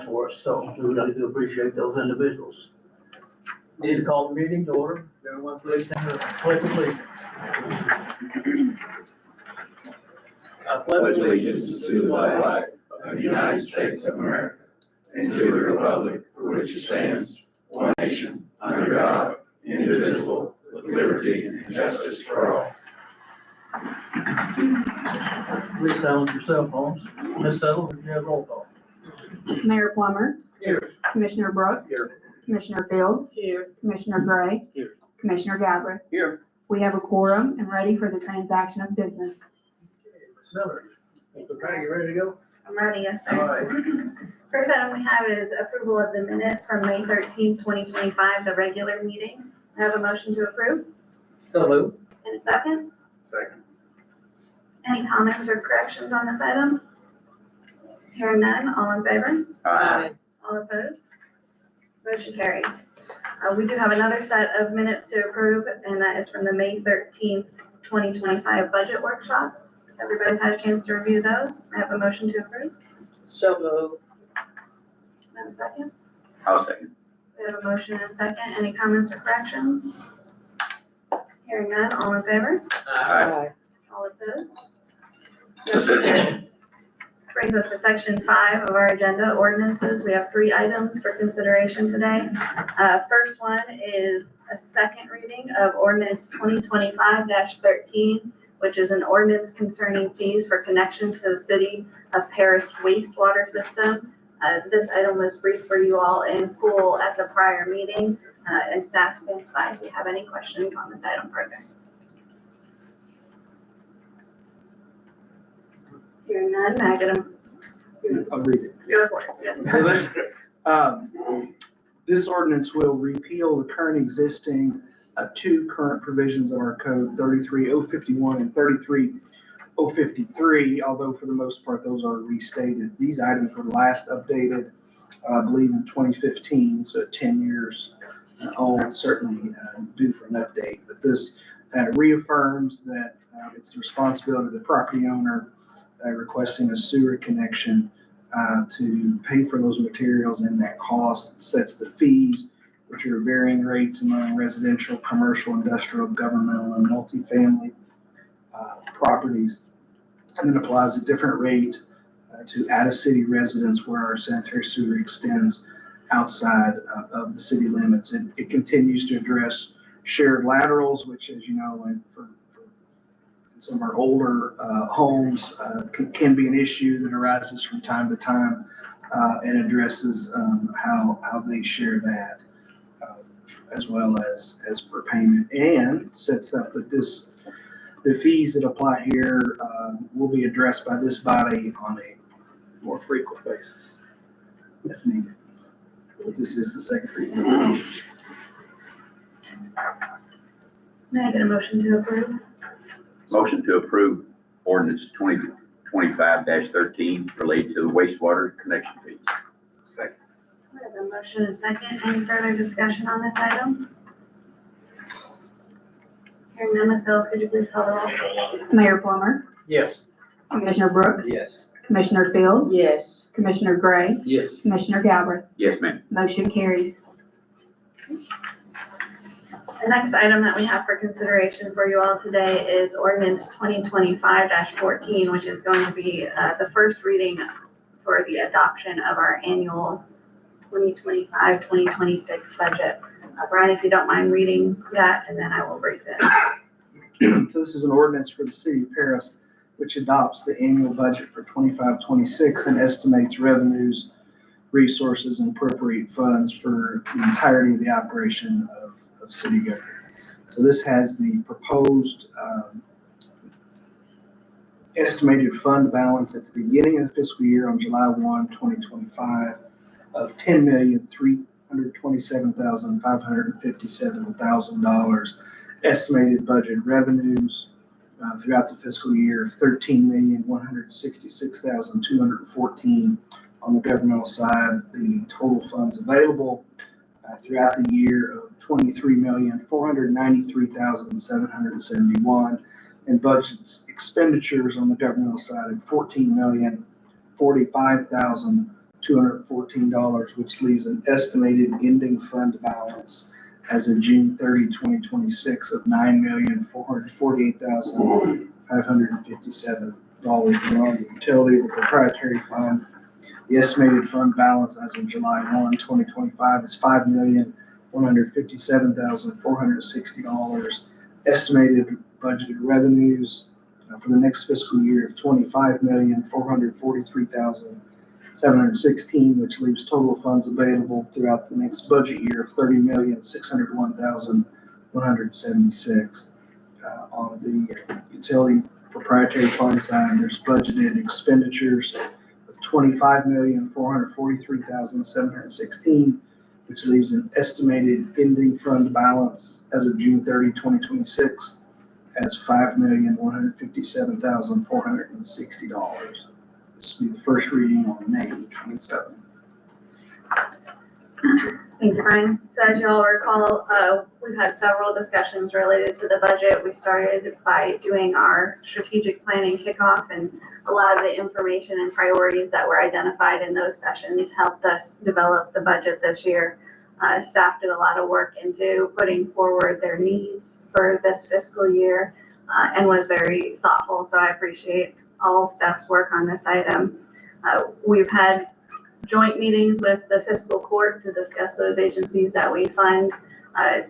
for us, so we really do appreciate those individuals. Need to call the meeting to order. Everyone please stand for the pledge of allegiance. I Pledge allegiance to the flag of the United States of America and to the republic for which it stands, one nation, under God, indivisible, with liberty and justice for all. Please silence your cell phones. Ms. Settle, would you have roll call? Mayor Plummer. Here. Commissioner Brooks. Here. Commissioner Fields. Here. Commissioner Gray. Here. Commissioner Gabbard. Here. We have a quorum and ready for the transaction of business. Ms. Miller, Mr. Patty, you ready to go? I'm ready, yes, All sir. right. First item we have is approval of the minutes from May 13th, 2025, the regular meeting. I have a motion to approve. So moved. In a second. Second. Any comments or corrections on this item? Hearing none, all in favor? All opposed? Motion carries. We do have another set of minutes to approve, and that is from the May 13th, 2025 budget workshop. Everybody's had a chance to review those. I have a motion to approve. So moved. I have a second. I'll second. We have a motion and a second. Any comments or corrections? Hearing none, all in favor? Aye. All opposed? Motion carries. Brings us to section 5 of our agenda, ordinances. We have 3 items for consideration today. First one is a second reading of ordinance 2025-13, which is an ordinance concerning fees for connection to the city of Paris wastewater system. This item was briefed for you all in full at the prior meeting, and staff stands by if you have any questions on this item further. Hearing none, may I get a, I'll read it. go for it, yes. So this ordinance will repeal the current existing 2 current provisions of our code, 33051 and 33053, although for the most part, those are restated. These items were last updated, I believe in 2015, so 10 years old, certainly due for an update. But this reaffirms that it's the responsibility of the property owner requesting a sewer connection to pay for those materials, and that cost sets the fees, which are varying rates among residential, commercial, industrial, governmental, and multifamily properties, and then applies a different rate to out-of-city residents where our sanitary sewer extends outside of the city limits. And it continues to address shared laterals, which, as you know, for some of our older homes can be an issue that arises from time to time, and addresses how they share that, as well as per payment, and sets up that the fees that apply here will be addressed by this body on a more frequent basis as needed. This is the second reading. May I get a motion to approve? Motion to approve ordinance 2025-13 related to the wastewater connection fees. Second. We have a motion and second. Any further discussion on this item? Hearing none, Ms. Sills, could you please call the roll? Mayor Plummer. Yes. Commissioner Brooks. Yes. Commissioner Fields. Yes. Commissioner Gray. Yes. Commissioner Gabbard. Yes, ma'am. Motion carries. The next item that we have for consideration for you all today is ordinance 2025-14, which is going to be the first reading for the adoption of our annual 2025-2026 budget. Brian, if you don't mind reading that, and then I will brief it. So this is an ordinance for the city of Paris, which adopts the annual budget for 25-26 and estimates revenues, resources, and appropriate funds for the entirety of the operation of city government. So this has the proposed estimated fund balance at the beginning of the fiscal year on July 1, 2025 of $10,327,557,000. Estimated budget revenues throughout the fiscal year of $13,166,214 on the governmental side. The total funds available throughout the year of $23,493,771, and budget expenditures on the governmental side of $14,045,000 $214, which leaves an estimated ending fund balance as of June 30, 2026 of $9,448,557. And on the utility, the proprietary fund, the estimated fund balance as of July 1, 2025 is $5,157,460. Estimated budgeted revenues for the next fiscal year of $25,443,716, which leaves total funds available throughout the next budget year of $30,601,176. On the utility proprietary fund side, there's budgeted expenditures of $25,443,716, which leaves an estimated ending fund balance as of June 30, 2026 as $5,157,460. This will be the first reading on May 27th. Thank you, Brian. So as you all recall, we've had several discussions related to the budget. We started by doing our strategic planning kickoff, and a lot of the information and priorities that were identified in those sessions helped us develop the budget this year. Staff did a lot of work into putting forward their needs for this fiscal year and was very thoughtful. So I appreciate all staff's work on this item. We've had joint meetings with the fiscal court to discuss those agencies that we fund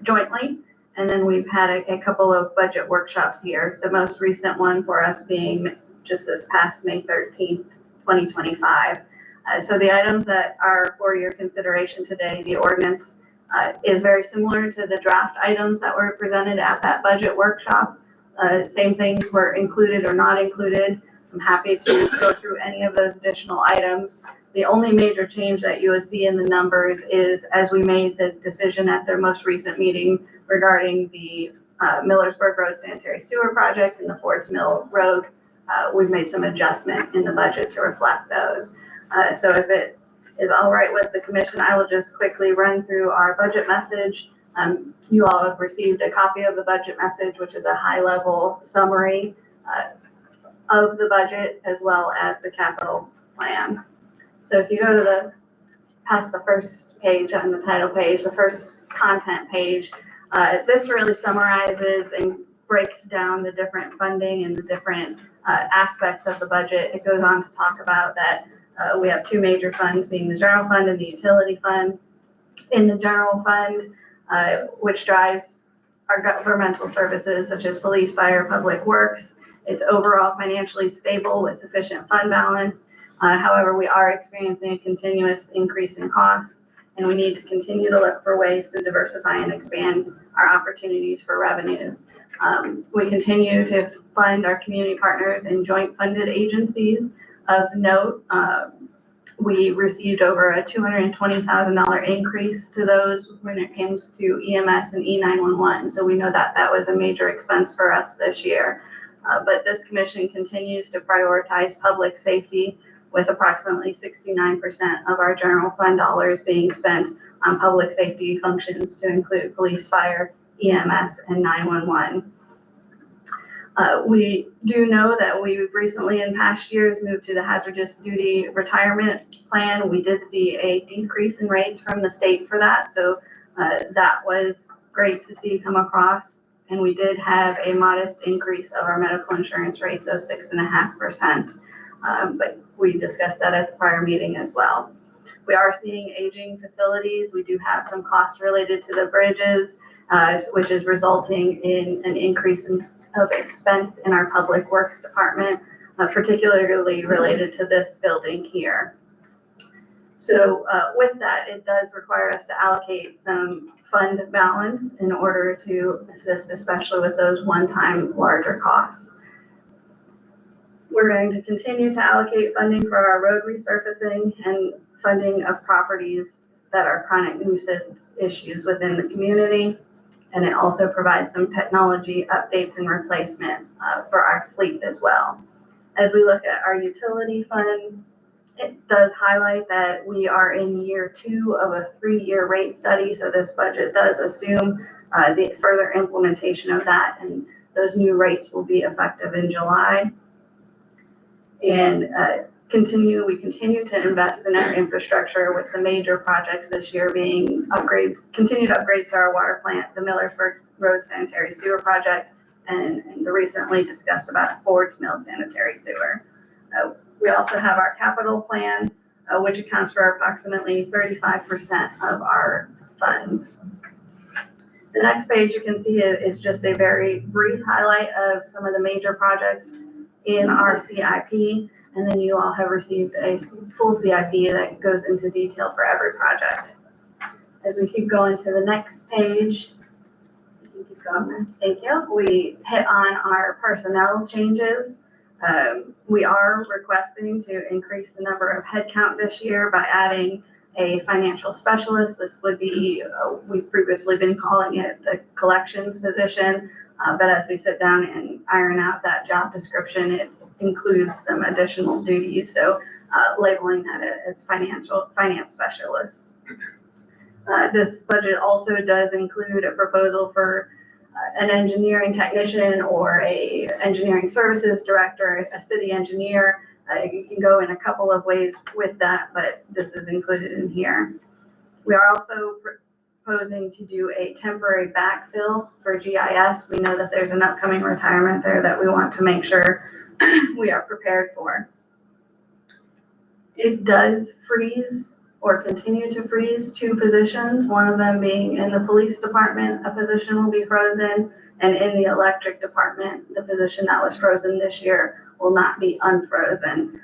jointly. And then we've had a couple of budget workshops here, the most recent one for us being just this past May 13th, 2025. So the items that are for your consideration today, the ordinance is very similar to the draft items that were presented at that budget workshop. Same things were included or not included. I'm happy to go through any of those additional items. The only major change that you will see in the numbers is as we made the decision at their most recent meeting regarding the Millersburg Road Sanitary Sewer Project and the Fords Mill Road, we've made some adjustment in the budget to reflect those. So if it is all right with the commission, I will just quickly run through our budget message. You all have received a copy of the budget message, which is a high-level summary of the budget as well as the capital plan. So if you go to past the first page on the title page, the first content page, this really summarizes and breaks down the different funding and the different aspects of the budget. It goes on to talk about that we have two major funds being the general fund and the utility fund. In the general fund, which drives our governmental services such as police, fire, public works, it's overall financially stable with sufficient fund balance. However, we are experiencing a continuous increase in costs, and we need to continue to look for ways to diversify and expand our opportunities for revenues. We continue to fund our community partners and joint funded agencies. Of note, we received over a $220,000 increase to those when it comes to EMS and E911. So we know that that was a major expense for us this year. But this commission continues to prioritize public safety with approximately 69% of our general fund dollars being spent on public safety functions to include police, fire, EMS, and 911. We do know that we've recently in past years moved to the hazardous duty retirement plan. We did see a decrease in rates from the state for that. So that was great to see come across. And we did have a modest increase of our medical insurance rates of 6.5%. But we discussed that at the prior meeting as well. We are seeing aging facilities. We do have some costs related to the bridges, which is resulting in an increase of expense in our public works department, particularly related to this building here. So with that, it does require us to allocate some fund balance in order to assist, especially with those one-time larger costs. We're going to continue to allocate funding for our road resurfacing and funding of properties that are chronic nuisance issues within the community. And it also provides some technology updates and replacement for our fleet as well. As we look at our utility fund, it does highlight that we are in year 2 of a 3-year rate study. So this budget does assume the further implementation of that, and those new rates will be effective in July. And we continue to invest in our infrastructure with the major projects this year being continued upgrades to our water plant, the Millersburg Road Sanitary Sewer Project, and the recently discussed about Ford's Mill Sanitary Sewer. We also have our capital plan, which accounts for approximately 35% of our funds. The next page you can see is just a very brief highlight of some of the major projects in our CIP. And then you all have received a full CIP that goes into detail for every project. As we keep going to the next page, you can keep going there. Thank you. We hit on our personnel changes. We are requesting to increase the number of headcount this year by adding a financial specialist. This would be, we've previously been calling it the collections position, but as we sit down and iron out that job description, it includes some additional duties. So labeling that as finance specialist. This budget also does include a proposal for an engineering technician or a engineering services director, a city engineer. You can go in a couple of ways with that, but this is included in here. We are also proposing to do a temporary backfill for GIS. We know that there's an upcoming retirement there that we want to make sure we are prepared for. It does freeze or continue to freeze 2 positions, one of them being in the police department, a position will be frozen, and in the electric department, the position that was frozen this year will not be unfrozen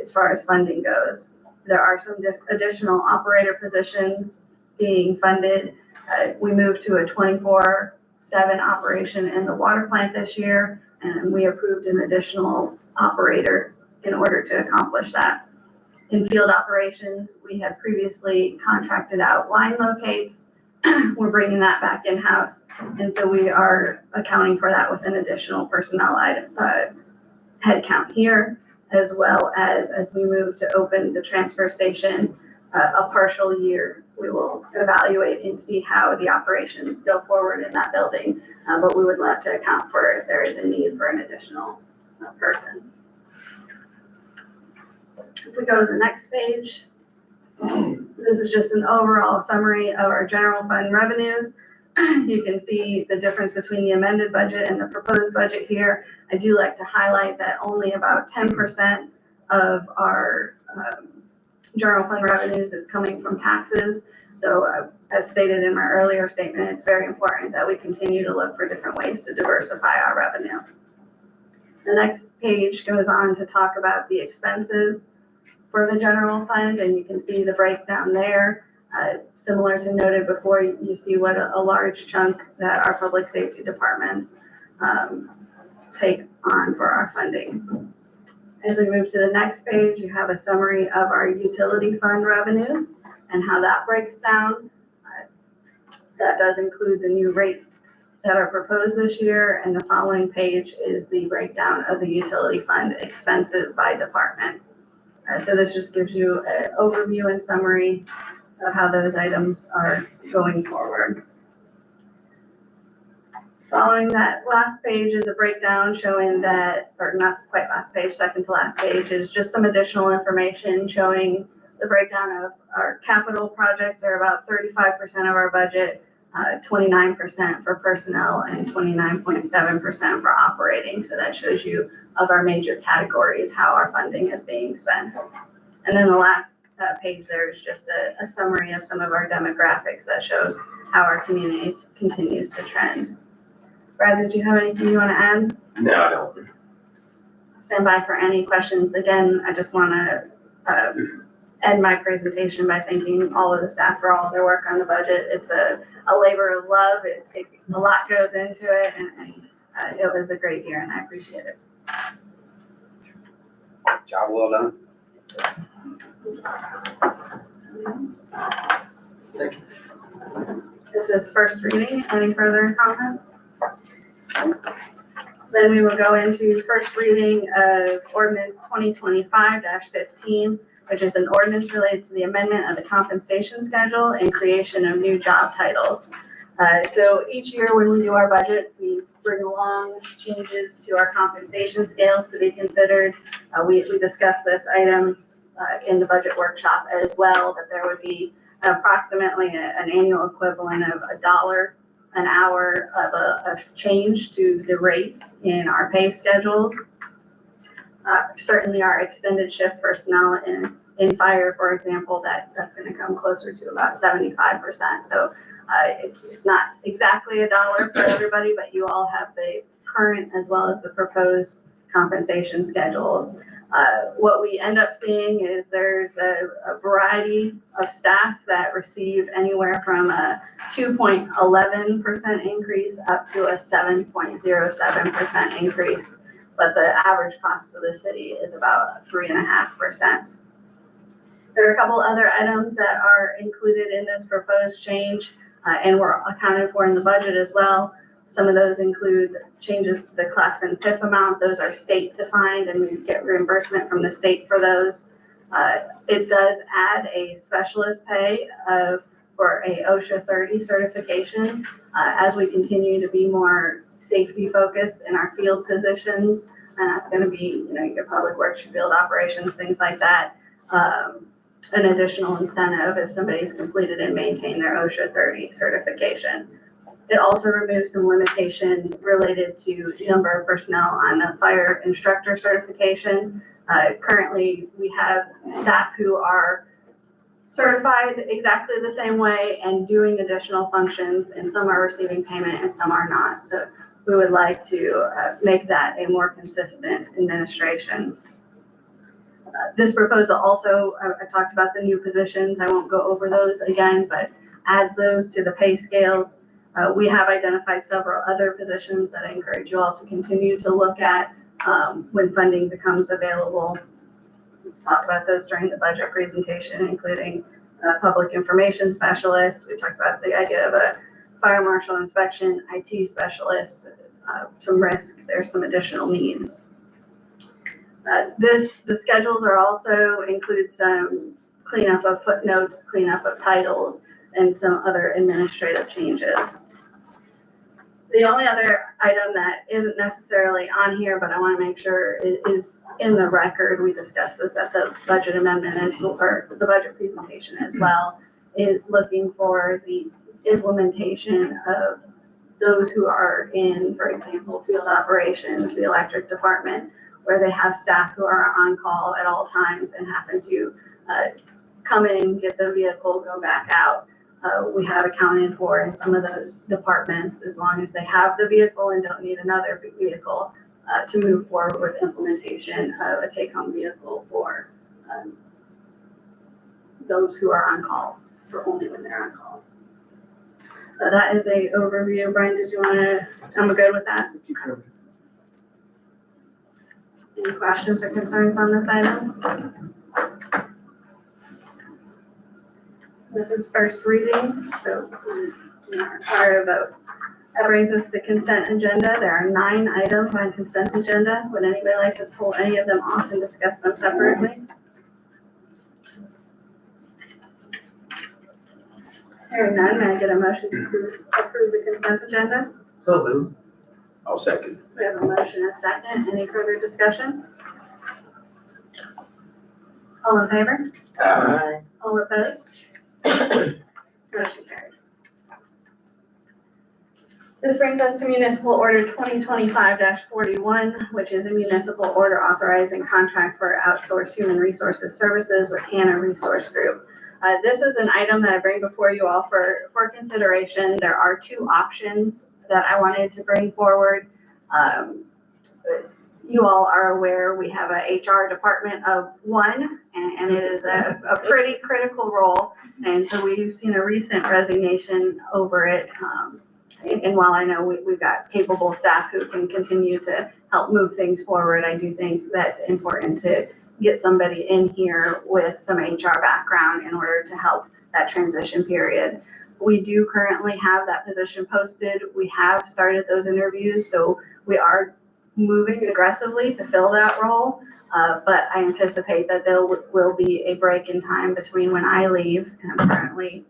as far as funding goes. There are some additional operator positions being funded. We moved to a 24/7 operation in the water plant this year, and we approved an additional operator in order to accomplish that. In field operations, we had previously contracted out line locates. We're bringing that back in-house, and so we are accounting for that with an additional personnel headcount here, as well as we move to open the transfer station a partial year. We will evaluate and see how the operations go forward in that building, but we would love to account for if there is a need for an additional person. If we go to the next page, this is just an overall summary of our general fund revenues. You can see the difference between the amended budget and the proposed budget here. I do like to highlight that only about 10% of our general fund revenues is coming from taxes. So as stated in my earlier statement, it's very important that we continue to look for different ways to diversify our revenue. The next page goes on to talk about the expenses for the general fund, and you can see the breakdown there. Similar to noted before, you see what a large chunk that our public safety departments take on for our funding. As we move to the next page, you have a summary of our utility fund revenues and how that breaks down. That does include the new rates that are proposed this year, and the following page is the breakdown of the utility fund expenses by department. So this just gives you an overview and summary of how those items are going forward. Following that last page is a breakdown showing that, or not quite last page, second to last page, is just some additional information showing the breakdown of our capital projects are about 35% of our budget, 29% for personnel, and 29.7% for operating. So that shows you of our major categories how our funding is being spent. And then the last page there is just a summary of some of our demographics that shows how our community continues to trend. Brad, did you have anything you want to add? No, I don't. Stand by for any questions. Again, I just want to end my presentation by thanking all of the staff for all of their work on the budget. It's a labor of love. A lot goes into it, and it was a great year, and I appreciate it. Job well done. Thank you. This is first reading. Any further comments? Then we will go into first reading of ordinance 2025-15, which is an ordinance related to the amendment of the compensation schedule and creation of new job titles. So each year when we do our budget, we bring along changes to our compensation scales to be considered. We discussed this item in the budget workshop as well, that there would be approximately an annual equivalent of $1 an hour of a change to the rates in our pay schedules. Certainly our extended shift personnel in fire, for example, that's gonna come closer to about 75%. So it's not exactly $1 for everybody, but you all have the current as well as the proposed compensation schedules. What we end up seeing is there's a variety of staff that receive anywhere from a 2.11% increase up to a 7.07% increase. But the average cost to the city is about 3.5%. There are a couple other items that are included in this proposed change and were accounted for in the budget as well. Some of those include changes to the CLEF and PIF amount. Those are state defined and we get reimbursement from the state for those. It does add a specialist pay for a OSHA 30 certification as we continue to be more safety focused in our field positions. And that's going to be, your public works, your field operations, things like that. An additional incentive if somebody's completed and maintained their OSHA 30 certification. It also removes some limitation related to number of personnel on the fire instructor certification. Currently, we have staff who are certified exactly the same way and doing additional functions, and some are receiving payment and some are not. So we would like to make that a more consistent administration. This proposal also, I talked about the new positions. I won't go over those again, but adds those to the pay scales. We have identified several other positions that I encourage you all to continue to look at when funding becomes available. We talked about those during the budget presentation, including public information specialists. We talked about the idea of a fire marshal inspection, IT specialist, some risk. There's some additional needs. The schedules are also include some cleanup of footnotes, cleanup of titles, and some other administrative changes. The only other item that isn't necessarily on here, but I want to make sure is in the record, we discussed this at the budget amendment or the budget presentation as well, is looking for the implementation of those who are in, for example, field operations, the electric department, where they have staff who are on call at all times and happen to come in, get the vehicle, go back out. We have accounted for in some of those departments, as long as they have the vehicle and don't need another vehicle, to move forward with implementation of a take-home vehicle for those who are on call, for only when they're on call. That is a overview. Brian, did you want to, I'm good with that? Any questions or concerns on this item? This is first reading, so we are required a vote. That brings us to consent agenda. There are 9 items on consent agenda. Would anybody like to pull any of them off and discuss them separately? Hearing none, may I get a motion to approve the consent agenda? So moved. I'll second. We have a motion and a second. Any further discussion? All in favor? Aye. All opposed? Motion carries. This brings us to Municipal Order 2025-41, which is a municipal order authorizing contract for outsourced human resources services with Hannah Resource Group. This is an item that I bring before you all for consideration. There are 2 options that I wanted to bring forward. You all are aware we have a HR department of 1, and it is a pretty critical role. And so we've seen a recent resignation over it. And while I know we've got capable staff who can continue to help move things forward, I do think that's important to get somebody in here with some HR background in order to help that transition period. We do currently have that position posted. We have started those interviews, so we are moving aggressively to fill that role. But I anticipate that there will be a break in time between when I leave, and I'm currently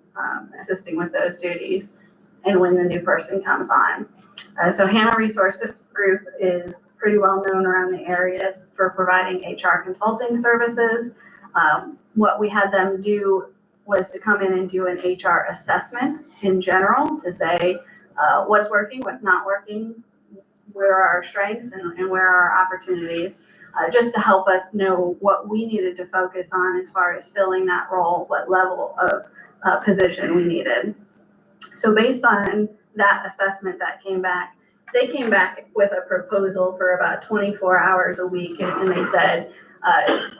assisting with those duties, and when the new person comes on. So Hannah Resource Group is pretty well known around the area for providing HR consulting services. What we had them do was to come in and do an HR assessment in general to say what's working, what's not working, where are our strengths and where are our opportunities, just to help us know what we needed to focus on as far as filling that role, what level of position we needed. So based on that assessment that came back, they came back with a proposal for about 24 hours a week, and they said,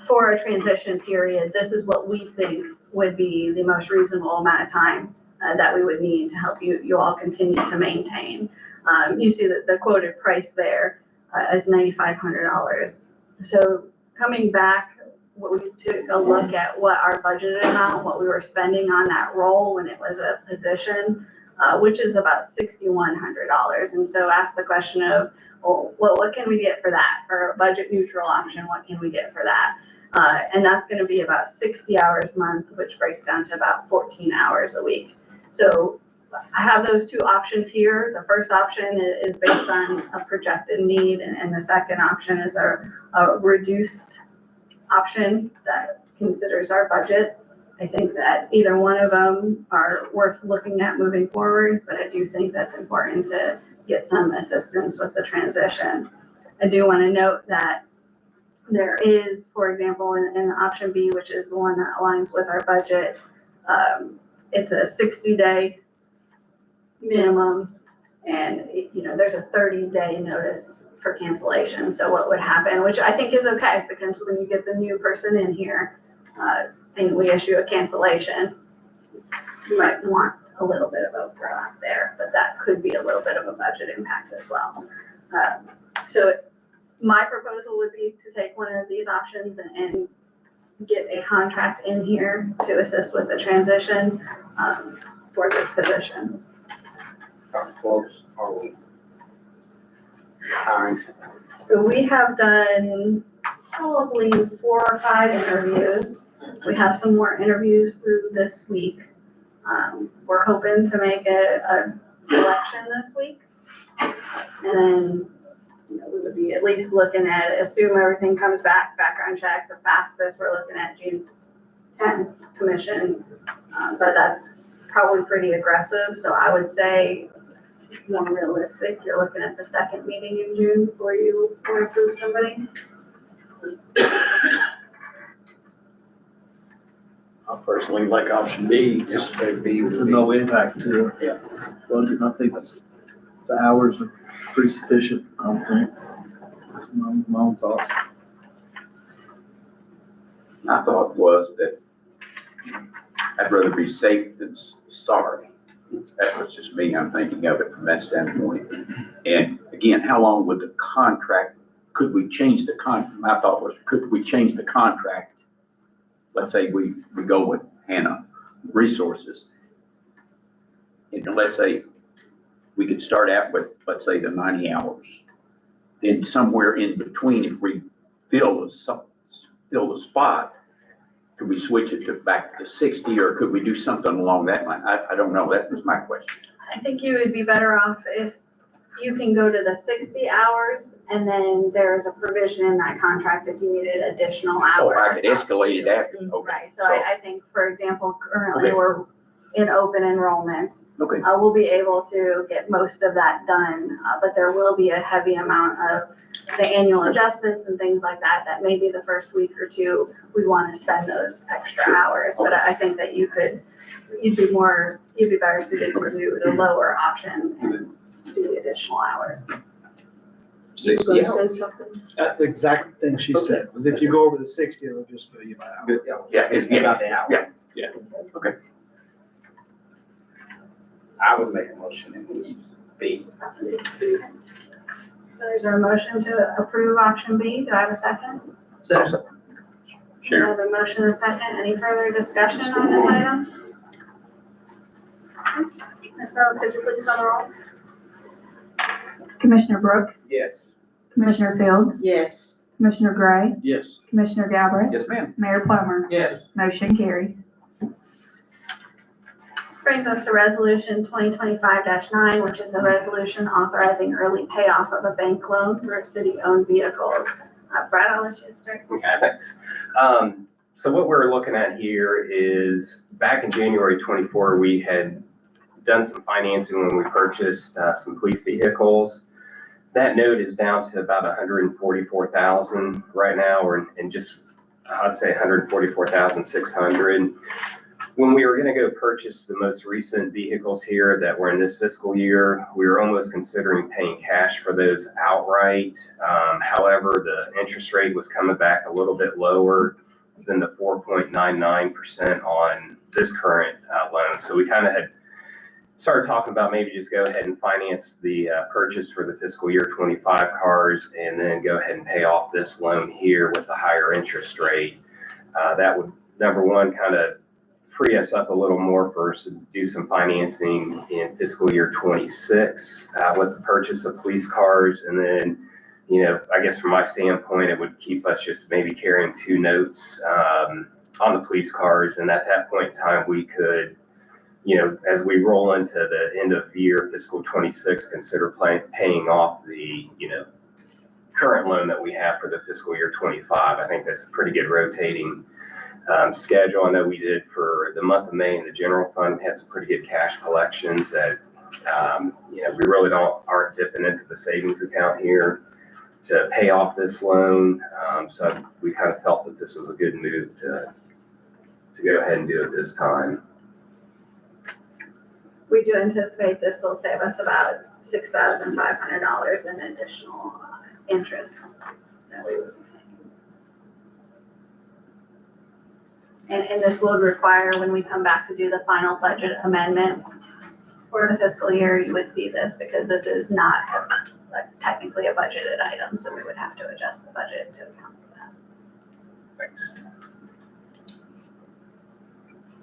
for a transition period, this is what we think would be the most reasonable amount of time that we would need to help you all continue to maintain. You see that the quoted price there is $9,500. So coming back, we took a look at what our budgeted amount, what we were spending on that role when it was a position, which is about $6,100. And so ask the question of, well, what can we get for that? For a budget neutral option, what can we get for that? And that's going to be about 60 hours a month, which breaks down to about 14 hours a week. So I have those two options here. The first option is based on a projected need, and the second option is a reduced option that considers our budget. I think that either one of them are worth looking at moving forward, but I do think that's important to get some assistance with the transition. I do want to note that there is, for example, in option B, which is the one that aligns with our budget, it's a 60-day minimum, and there's a 30-day notice for cancellation. So what would happen, which I think is okay, because when you get the new person in here and we issue a cancellation, you might want a little bit of overlap there, but that could be a little bit of a budget impact as well. So my proposal would be to take one of these options and get a contract in here to assist with the transition for this position. How close are we? Hiring. So we have done probably 4 or 5 interviews. We have some more interviews through this week. We're hoping to make a selection this week. And then, we would be at least looking at, assume everything comes back, background check, the fastest, we're looking at June 10th commission. But that's probably pretty aggressive. So I would say more realistic, you're looking at the second meeting in June before you approve somebody. I personally like option B, just say B It's would a be. no impact to the Yeah. budget. I think the hours are pretty sufficient, I don't think. That's my own thoughts. My thought was that I'd rather be safe than sorry. That was just me, I'm thinking of it from that standpoint. And again, how long would the contract, could we change my thought was, could we change the contract? Let's say we go with Hannah Resources. And let's say we could start out with, let's say, the 90 hours. Then somewhere in between, if we fill the spot, could we switch it back to 60, or could we do something along that line? I don't know. That was my question. I think you would be better off if you can go to the 60 hours and then there's a provision in that contract if you needed additional Oh, hours. I could escalate it after. Okay. Right, so I think, for example, currently Okay. we're in open enrollment. Okay. We'll be able to get most of that done, but there will be a heavy amount of the annual adjustments and things like that, that maybe the first week or two, we want to spend those extra Sure. hours. But I think that you'd be better suited to do the lower option and do the additional hours. 60 You hours. gonna say something? The exact thing she said was if you go over the 60, it'll just bill you by hour. Yeah, About the hour. Yeah. Okay. I would make a motion that we B. So there's a motion to approve option B. Do I have a second? I Sharon. have a motion and a second. Any further discussion on this item? Ms. Sells, could you please call the roll? Commissioner Brooks, Yes. Commissioner Fields, Yes. Commissioner Gray, Yes. Commissioner Galbraith, Yes, ma'am. Mayor Plummer. Yes. Motion carries. This brings us to resolution 2025-9, which is a resolution authorizing early payoff of a bank loan for city-owned vehicles. Brad, I'll let you start. Okay, thanks. So what we're looking at here is back in January 24, we had done some financing when we purchased some police vehicles. That note is down to about 144,000 right now, or and just I'd say 144,600. When we were going to go purchase the most recent vehicles here that were in this fiscal year, we were almost considering paying cash for those outright. However, the interest rate was coming back a little bit lower than the 4.99% on this current loan. So we kind of had started talking about maybe just go ahead and finance the purchase for the fiscal year 25 cars and then go ahead and pay off this loan here with a higher interest rate. That would, number one, kind of free us up a little more for us to do some financing in fiscal year 26 with the purchase of police cars. And then, you know, I guess from my standpoint, it would keep us just maybe carrying 2 notes on the police cars. And at that point in time, we could, you know, as we roll into the end of the year, fiscal 26, consider paying off the, you know, current loan that we have for the fiscal year 25. I think that's a pretty good rotating schedule. I know we did for the month of May in the general fund, had some pretty good cash collections that, you know, we really aren't dipping into the savings account here to pay off this loan. So we kind of felt that this was a good move to go ahead and do it this time. We do anticipate this will save us about $6,500 in additional interest that we would be paying. And this would require, when we come back to do the final budget amendment for the fiscal year, you would see this because this is not technically a budgeted item, so we would have to adjust the budget to account for that. Thanks.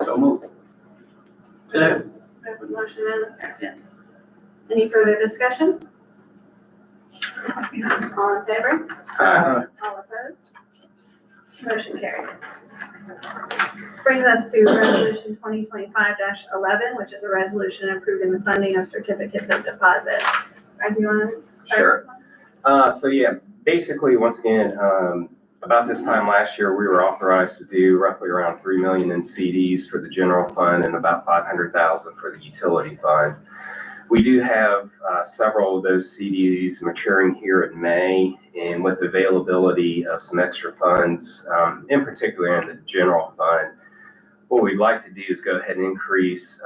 So moved. Second. I have a motion and a second. Any further discussion? All in favor? All opposed? Motion carries. This brings us to resolution 2025-11, which is a resolution approving the funding of certificates of deposit. Do you want to start? Sure. this one? So yeah, basically, once again, about this time last year, we were authorized to do roughly around 3 million in CDs for the general fund and about 500,000 for the utility fund. We do have several of those CDs maturing here in May, and with availability of some extra funds, in particular in the general fund, what we'd like to do is go ahead and increase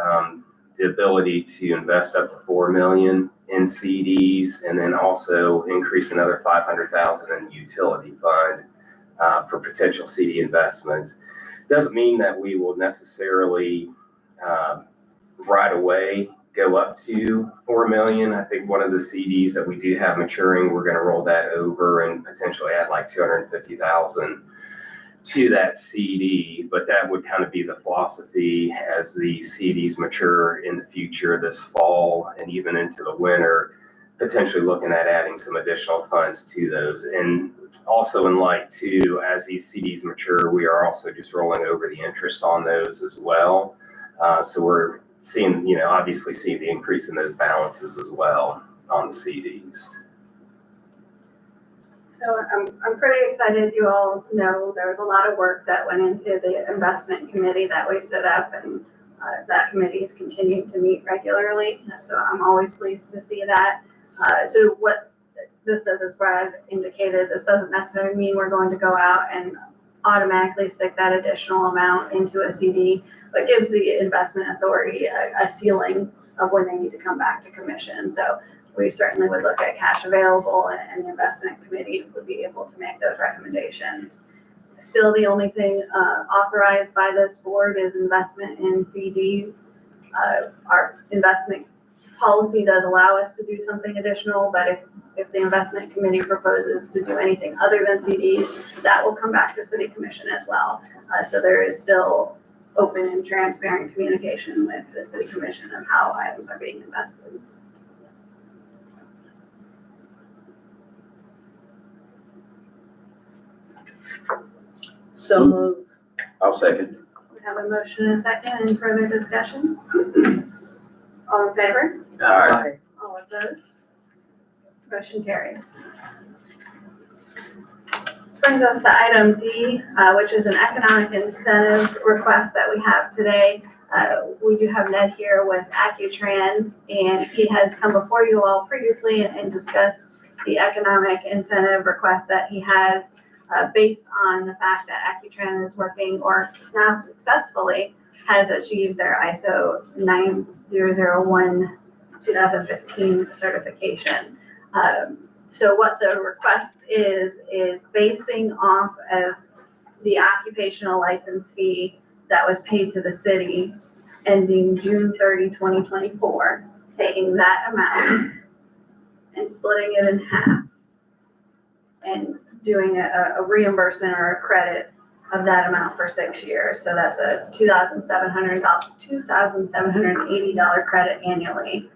the ability to invest up to 4 million in CDs, and then also increase another 500,000 in the utility fund for potential CD investments. Doesn't mean that we will necessarily right away go up to 4 million. I think one of the CDs that we do have maturing, we're going to roll that over and potentially add like 250,000 to that CD, but that would kind of be the philosophy as the CDs mature in the future this fall and even into the winter, potentially looking at adding some additional funds to those. And also in light too, as these CDs mature, we are also just rolling over the interest on those as well. So we're seeing, you know, obviously seeing the increase in those balances as well on the CDs. So I'm pretty excited. You all know there was a lot of work that went into the investment committee that we stood up, and that committee is continuing to meet regularly. So I'm always pleased to see that. So what this does, as Brad indicated, this doesn't necessarily mean we're going to go out and automatically stick that additional amount into a CD, but gives the investment authority a ceiling of when they need to come back to commission. So we certainly would look at cash available, and the investment committee would be able to make those recommendations. Still, the only thing authorized by this board is investment in CDs. Our investment policy does allow us to do something additional, but if the investment committee proposes to do anything other than CDs, that will come back to city commission as well. So there is still open and transparent communication with the city commission of how items are being invested. So moved. I'll second. We have a motion and a second. Any further discussion? All in favor? Aye. All opposed? Motion carries. This brings us to item D, which is an economic incentive request that we have today. We do have Ned here with Accutran, and he has come before you all previously and discussed the economic incentive request that he has based on the fact that Accutran is working, or now successfully has achieved their ISO 9001 2015 certification. So what the request is basing off of the occupational license fee that was paid to the city ending June 30, 2024, taking that amount and splitting it in half and doing a reimbursement or a credit of that amount for 6 years. So that's a $2,780 credit annually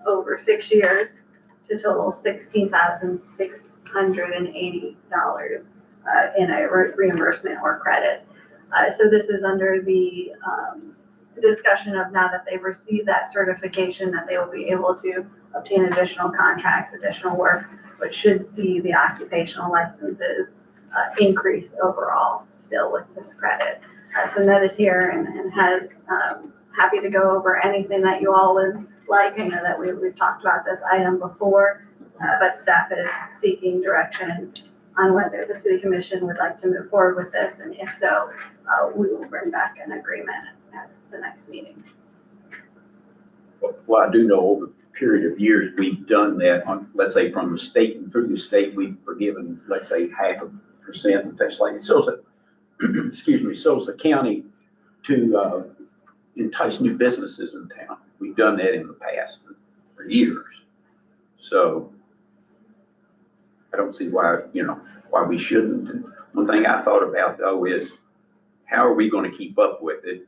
over 6 years to total $16,680 in a reimbursement or credit. So this is under the discussion of, now that they've received that certification, that they will be able to obtain additional contracts, additional work, which should see the occupational licenses increase overall still with this credit. So Ned is here and has happy to go over anything that you all would like. I know that we've talked about this item before, but staff is seeking direction on whether the city commission would like to move forward with this, and if so, we will bring back an agreement at the next meeting. Well, I do know over a period of years, we've done that on, let's say, from the state and through the state, we've forgiven, let's say, 0.5% and things like that. So is the, excuse me, so is the county to entice new businesses in town. We've done that in the past for years. So I don't see why, why we shouldn't. And one thing I thought about though is, how are we going to keep up with it?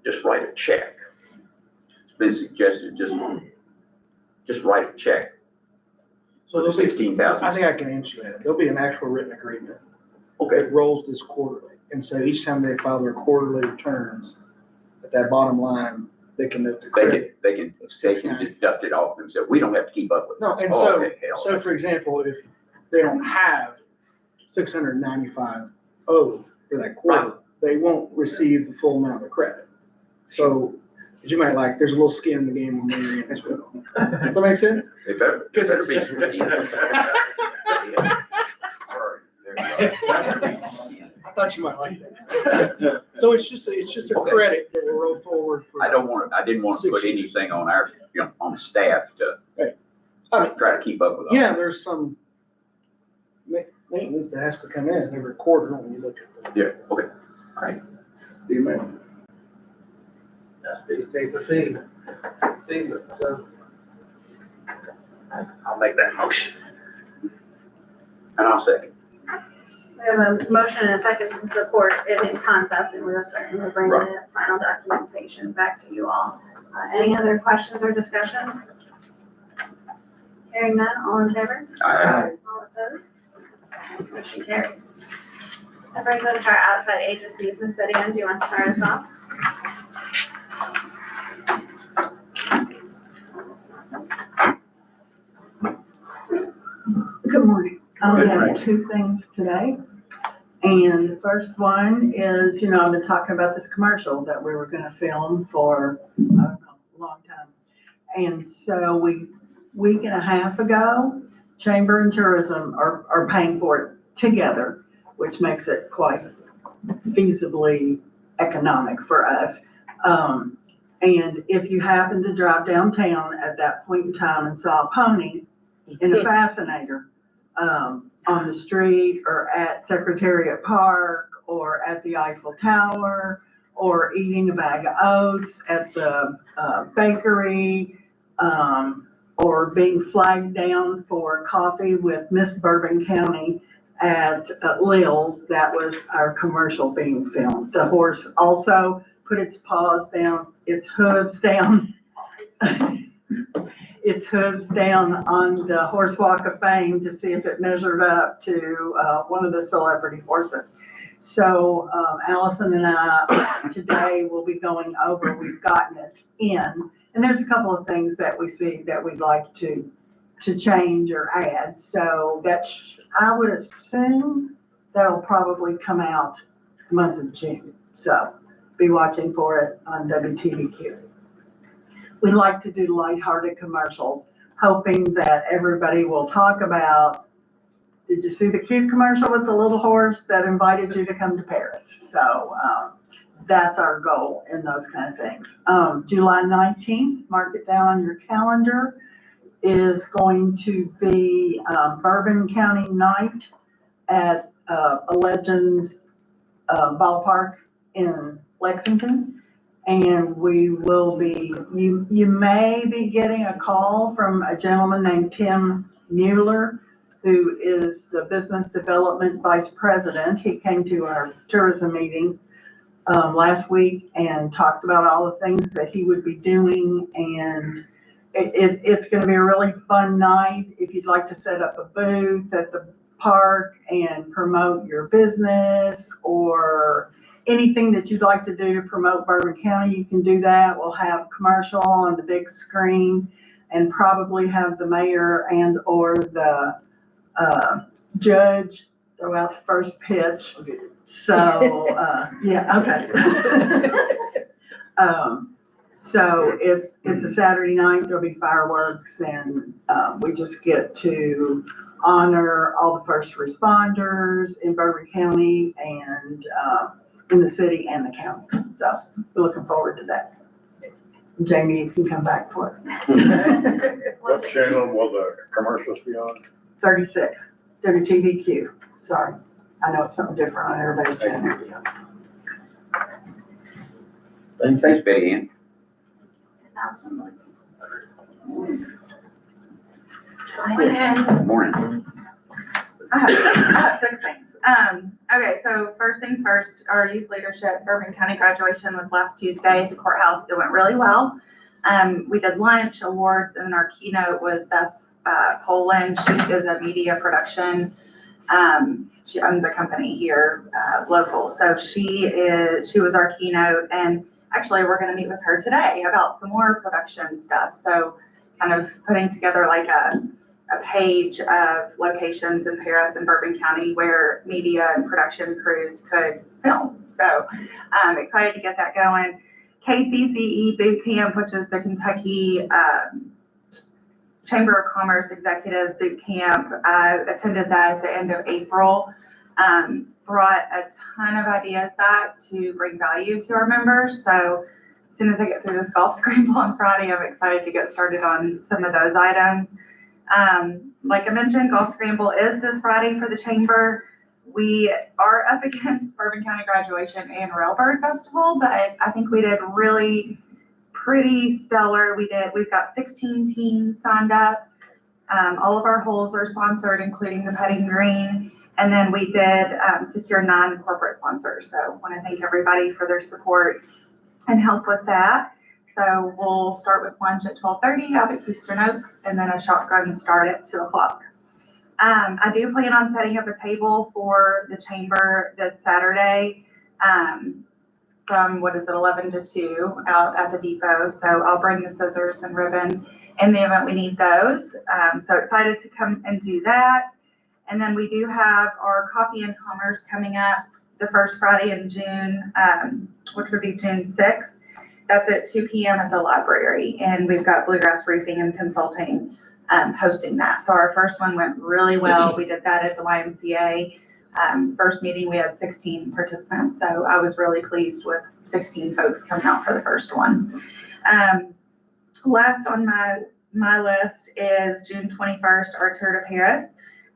Just write a check. It's been suggested, just write a check So for there'll be, $16,000. I think I can answer that. There'll be an actual written agreement. Okay. It rolls this quarterly. And so each time they file their quarterly returns, at that bottom line, they can note the credit. They can deduct it off themselves. We don't have to keep up with it. No, and Oh, so, okay, hell. so for example, if they don't have 695 owed for that quarter, they won't receive the full amount of the credit. So, as you might like, there's a little skin in the game on me as well. Does that make sense? It better be some skin. I thought you might like that. So it's just a Okay. credit that will roll forward for. I didn't want to put anything on our, on staff to Right. try to keep up with. all Yeah, this. there's some maintenance that has to come in every quarter when you look at Yeah, okay, all right. the amount. That's be safe to see. So, I'll make that motion. And I'll second. We have a motion and a second to support it in concept, and we will certainly bring Right. the final documentation back to you all. Any other questions or discussion? Hearing none, all in favor? Aye. All opposed? Motion carries. That brings us to our outside agencies. Ms. Betty Ann, do you want to start us off? Good morning. I Good only morning. have two things today. And the first one is, I've been talking about this commercial that we were gonna film for, I don't know, a long time. And so week and a half ago, Chamber and Tourism are paying for it together, which makes it quite feasibly economic for us. And if you happen to drive downtown at that point in time and saw a pony in a fascinator, on the street or at Secretariat Park or at the Eiffel Tower or eating a bag of oats at the bakery, or being flagged down for coffee with Miss Bourbon County at Lil's, that was our commercial being filmed. The horse also put its paws down, its hooves down. Its hooves down on the Horse Walk of Fame to see if it measured up to one of the celebrity horses. So Allison and I today will be going over, we've gotten it in, and there's a couple of things that we see that we'd like to change or add. So I would assume that'll probably come out the month of June. So be watching for it on WTVQ. We like to do lighthearted commercials, hoping that everybody will talk about, did you see the cute commercial with the little horse that invited you to come to Paris? So that's our goal in those kind of things. July 19th, mark it down on your calendar, is going to be Bourbon County Night at Legends Ballpark in Lexington. And we will be, you may be getting a call from a gentleman named Tim Mueller, who is the Business Development Vice President. He came to our tourism meeting last week and talked about all the things that he would be doing. And it's gonna be a really fun night. If you'd like to set up a booth at the park and promote your business or anything that you'd like to do to promote Bourbon County, you can do that. We'll have commercial on the big screen and probably have the mayor and or the judge throw out the first pitch. So, yeah, okay. So it's a Saturday night, there'll be fireworks, and we just get to honor all the first responders in Bourbon County and in the city and the county. So we're looking forward to that. Jamie, you can come back for it. What channel will the commercials be on? 36, WTVQ. Sorry. I know it's something different on everybody's channel. So. Thanks, Betty Ann. Good morning. I have 6 things. Okay, so first things first, our youth leadership Bourbon County graduation was last Tuesday at the courthouse. It went really well. We did lunch, awards, and our keynote was Beth Poland. She is a media production. She owns a company here, local. So she was our keynote, and actually we're going to meet with her today about some more production stuff. So kind of putting together like a page of locations in Paris and Bourbon County where media and production crews could film. So I'm excited to get that going. KCCE Boot Camp, which is the Kentucky Chamber of Commerce Executives Boot Camp. I attended that at the end of April. Brought a ton of ideas back to bring value to our members. So as soon as I get through this golf scramble on Friday, I'm excited to get started on some of those items. Like I mentioned, golf scramble is this Friday for the chamber. We are up against Bourbon County Graduation and Railbird Festival, but I think we did really pretty stellar. We've got 16 teams signed up. All of our holes are sponsored, including the putting green. And then we did secure 9 corporate sponsors. So I want to thank everybody for their support and help with that. So we'll start with lunch at 12:30 out at Houston Oaks, and then a shotgun start at 2 o'clock. I do plan on setting up a table for the chamber this Saturday from, 11 to 2 out at the depot. So I'll bring the scissors and ribbon in the event we need those. So excited to come and do that. And then we do have our Coffee and Commerce coming up the first Friday in June, which would be June 6th. That's at 2 p.m. at the library. And we've got Bluegrass Roofing and Consulting hosting that. So our first one went really well. We did that at the YMCA. First meeting, we had 16 participants. So I was really pleased with 16 folks coming out for the first one. Last on my list is June 21st, our Tour de Paris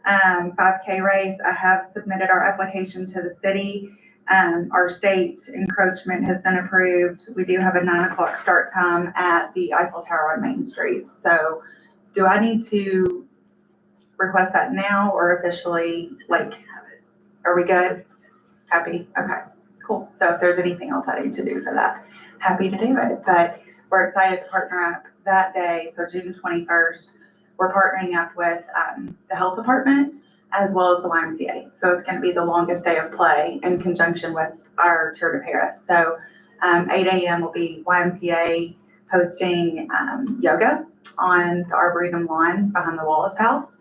5K race. I have submitted our application to the city. Our state encroachment has been approved. We do have a 9 o'clock start time at the Eiffel Tower on Main Street. So do I need to request that now or officially, like, are we good? Happy? Okay, cool. So if there's anything else I need to do for that, happy to do it. But we're excited to partner up that day. So June 21st, we're partnering up with the health department as well as the YMCA. So it's gonna be the longest day of play in conjunction with our Tour de Paris. So 8 a.m. will be YMCA hosting yoga on the Arboretum lawn behind the Wallace House.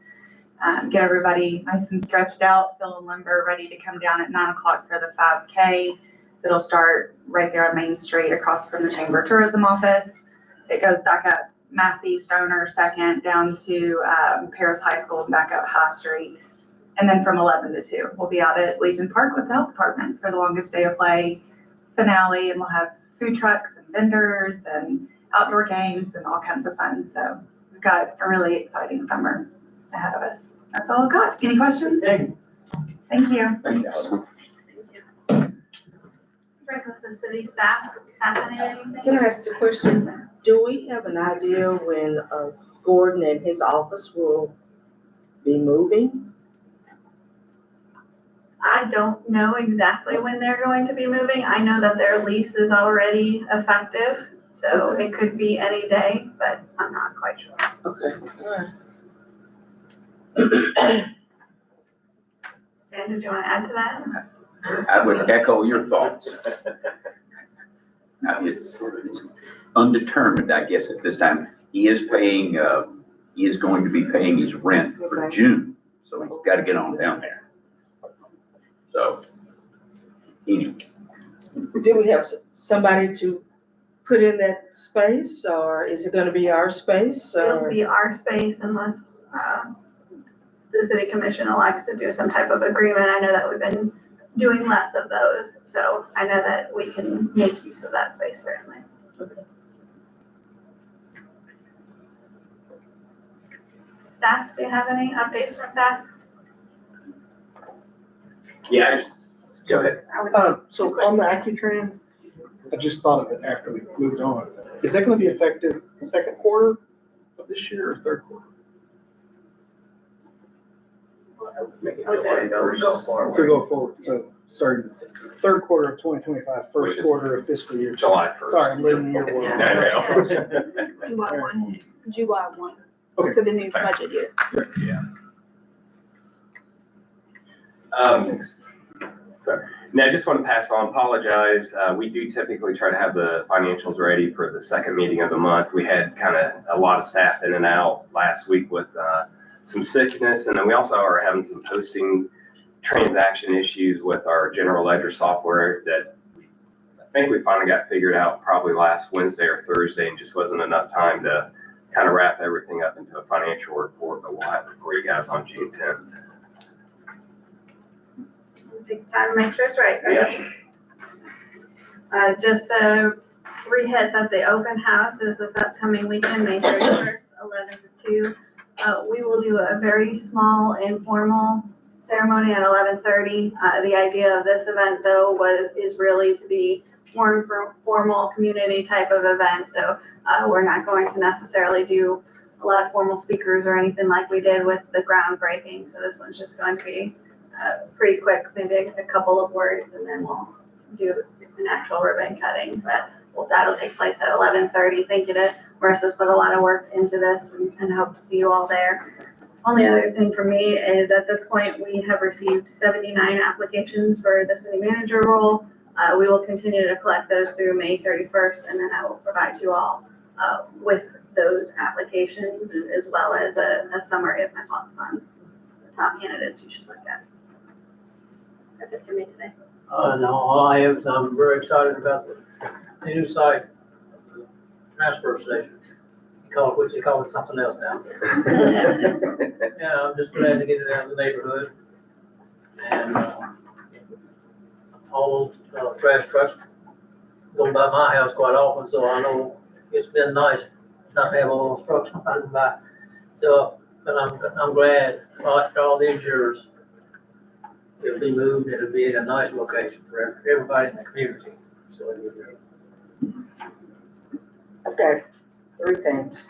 Get everybody nice and stretched out, feeling limber, ready to come down at 9 o'clock for the 5K. It'll start right there on Main Street across from the Chamber of Tourism office. It goes back up Massey, Stoner, Second, down to Paris High School and back up High Street. And then from 11 to 2, we'll be out at Legion Park with the health department for the longest day of play finale. And we'll have food trucks and vendors and outdoor games and all kinds of fun. So we've got a really exciting summer ahead of us. That's all I've got. Any questions? Hey, Thank you. Thanks, Allison. Brings us to city staff. Staff, anything? Can I ask a question? Do we have an idea when Gordon and his office will be moving? I don't know exactly when they're going to be moving. I know that their lease is already effective, so it could be any day, but I'm not quite sure. Okay, all right. Dan, did you want to add to that? I would echo your thoughts. Now, it's undetermined, I guess, at this time. He is paying, he is going to be paying his rent for Okay. June, so he's got to get on down there. So, anyway, Do we have somebody to put in that space, or is it gonna be our space, It'll or? be our space unless the city commission elects to do some type of agreement. I know that we've been doing less of those, so I know that we can make use of that space certainly. Staff, do you have any updates from staff? Yeah, go ahead. So on the AccuTran, I just thought of it after we moved on. Is that gonna be effective second quarter of this year or third quarter? go forward. To go forward, so starting third quarter of 2025, Which first is quarter of fiscal year. July 1st. Sorry, I'm living in your world. I know. July 1, Okay. for the new budget year. Sorry. Now, I just want to pass on, apologize. We do typically try to have the financials ready for the second meeting of the month. We had kind of a lot of staff in and out last week with some sickness, and then we also are having some posting transaction issues with our general ledger software that I think we finally got figured out probably last Wednesday or Thursday, and just wasn't enough time to kind of wrap everything up into a financial report, but we'll have it for you guys on June 10th. Take time to make sure it's right, right? Yeah. Just a re-hit that the open house is this upcoming weekend, May 31st, 11 to 2. We will do a very small informal ceremony at 11:30. The idea of this event though is really to be more formal community type of event. So we're not going to necessarily do a lot of formal speakers or anything like we did with the groundbreaking. So this one's just going to be pretty quick, maybe a couple of words, and then we'll do an actual ribbon cutting. But that'll take place at 11:30. Thank you to Marissa's put a lot of work into this and hope to see you all there. Only other thing for me is at this point, we have received 79 applications for the city manager role. We will continue to collect those through May 31st, and then I will provide you all with those applications as well as a summary of my thoughts on the top candidates you should look at. That's it for me today. No, all I have is I'm very excited about the new site, transfer station. Which they call it something else now. Yeah, I'm just glad to get it out of the neighborhood. And, all those trash trucks go by my house quite often, so I know it's been nice not to have all those trucks running by. So, but I'm glad after all these years, it'll be moved, it'll be in a nice location for everybody in the community. So it'll be great. Okay, 3 things.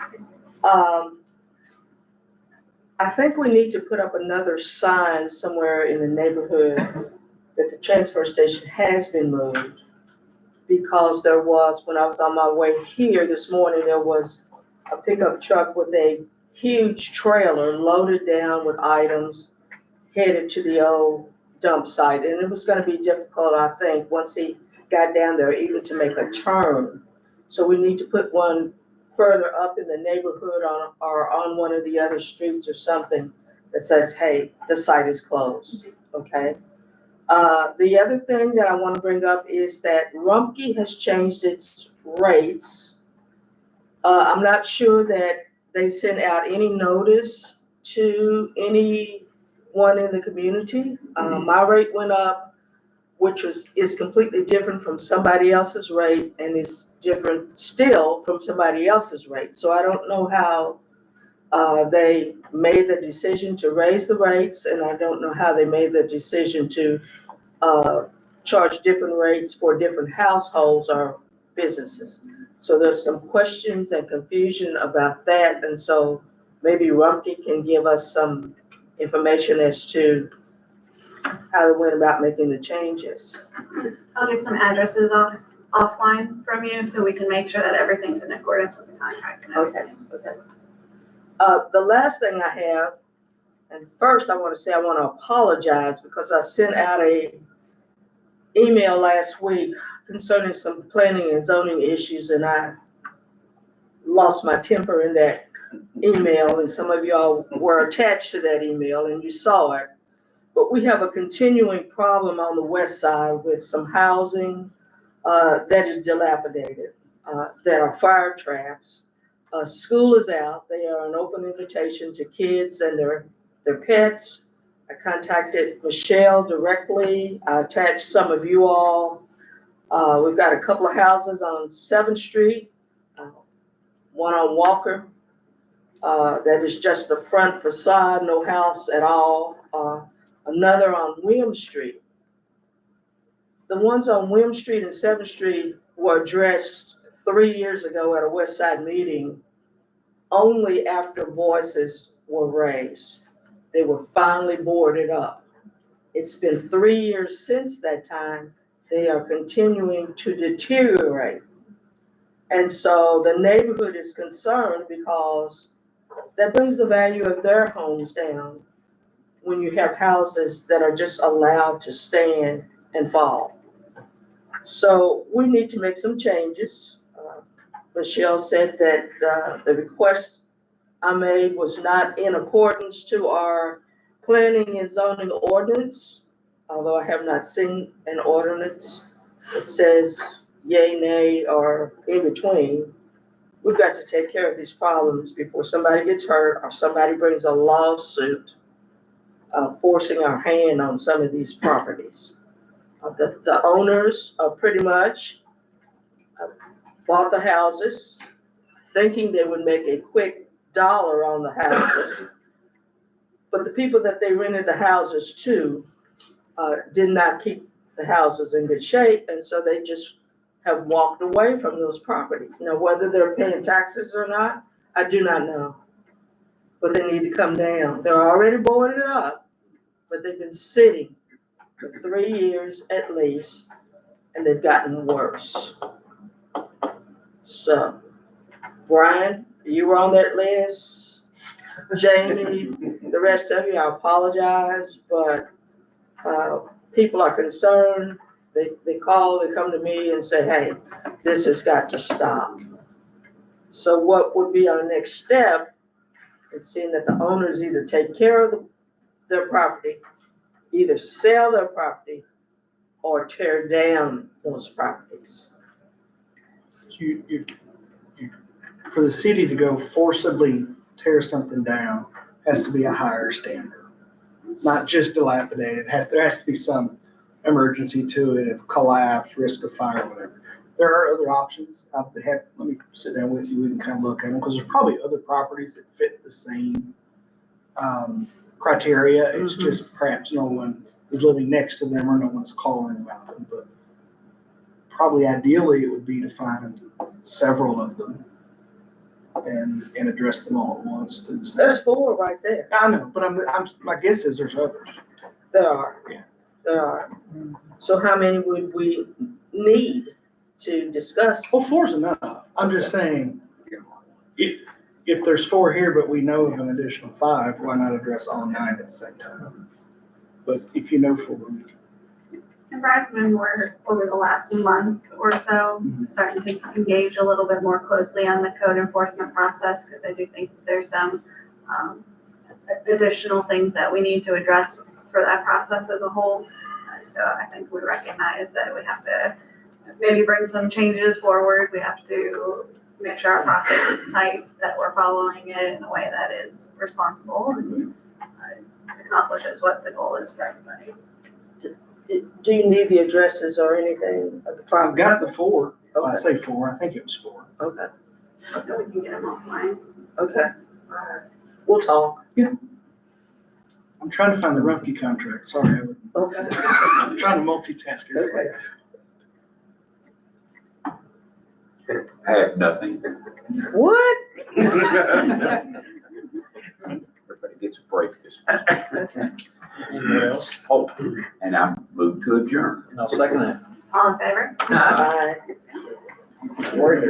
I think we need to put up another sign somewhere in the neighborhood that the transfer station has been moved. Because there was, when I was on my way here this morning, there was a pickup truck with a huge trailer loaded down with items headed to the old dump site. And it was gonna be difficult, I think, once he got down there, even to make a turn. So we need to put one further up in the neighborhood or on one of the other streets or something that says, hey, the site is closed, okay? The other thing that I want to bring up is that Rumpke has changed its rates. I'm not sure that they sent out any notice to anyone in the community. My rate went up, which is completely different from somebody else's rate and is different still from somebody else's rate. So I don't know how they made the decision to raise the rates, and I don't know how they made the decision to charge different rates for different households or businesses. So there's some questions and confusion about that, and so maybe Rumpke can give us some information as to how they went about making the changes. I'll get some addresses offline from you so we can make sure that everything's in accordance with the contract and everything. Okay. The last thing I have, and first I want to say I want to apologize because I sent out a email last week concerning some planning and zoning issues, and I lost my temper in that email, and some of y'all were attached to that email and you saw it. But we have a continuing problem on the west side with some housing that is dilapidated, that are fire traps. School is out. They are an open invitation to kids and their pets. I contacted Michelle directly. I attached some of you all. We've got a couple of houses on 7th Street, one on Walker, that is just a front facade, no house at all. Another on Williams Street. The ones on Williams Street and 7th Street were addressed 3 years ago at a West Side meeting, only after voices were raised. They were finally boarded up. It's been 3 years since that time. They are continuing to deteriorate. And so the neighborhood is concerned because that brings the value of their homes down when you have houses that are just allowed to stand and fall. So we need to make some changes. Michelle said that the request I made was not in accordance to our planning and zoning ordinance, although I have not seen an ordinance that says yay, nay, or in between. We've got to take care of these problems before somebody gets hurt or somebody brings a lawsuit forcing our hand on some of these properties. The owners are pretty much bought the houses thinking they would make a quick dollar on the houses. But the people that they rented the houses to did not keep the houses in good shape, and so they just have walked away from those properties. Now, whether they're paying taxes or not, I do not know. But they need to come down. They're already boarded up, but they've been sitting for 3 years at least, and they've gotten worse. So, Brian, you were on that list. Jamie, the rest of you, I apologize, but people are concerned. They call, they come to me and say, hey, this has got to stop. So what would be our next step? It's seeing that the owners either take care of their property, either sell their property, or tear down those properties. For the city to go forcibly tear something down has to be a higher standard, not just dilapidated. There has to be some emergency to it, if collapse, risk of fire, whatever. There are other options. Let me sit down with you. We can kind of look at them because there's probably other properties that fit the same criteria. It's just perhaps no one is living next to them or no one's calling about them. But probably ideally it would be to find several of them and address them all at once. There's 4 right there. I know, but my guess is there's others. There are. Yeah. There are. So how many would we need to discuss? Well, 4's enough. I'm just saying, if there's 4 here, but we know of an additional 5, why not address all 9 at the same time? but if you know for me. And Brad's been more over the last month or so, starting to engage a little bit more closely on the code enforcement process, because I do think that there's some additional things that we need to address for that process as a whole. So I think we recognize that we have to maybe bring some changes forward. We have to make sure our process is tight, that we're following it in a way that is responsible and accomplishes what the goal is for everybody. Do you need the addresses or anything of the I've property? got the 4. I Okay, say 4. I think it was 4. okay, And we can get them offline. okay. All right. We'll talk. I'm trying to find the Rumpke contract. Sorry, Okay. I'm trying to multitask here. Okay. I have nothing. What? Everybody gets a break this week. Okay. Anyone else? Oh, and I move to adjourn. And I'll second that. All in favor? Bye. Word.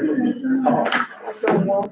Someone.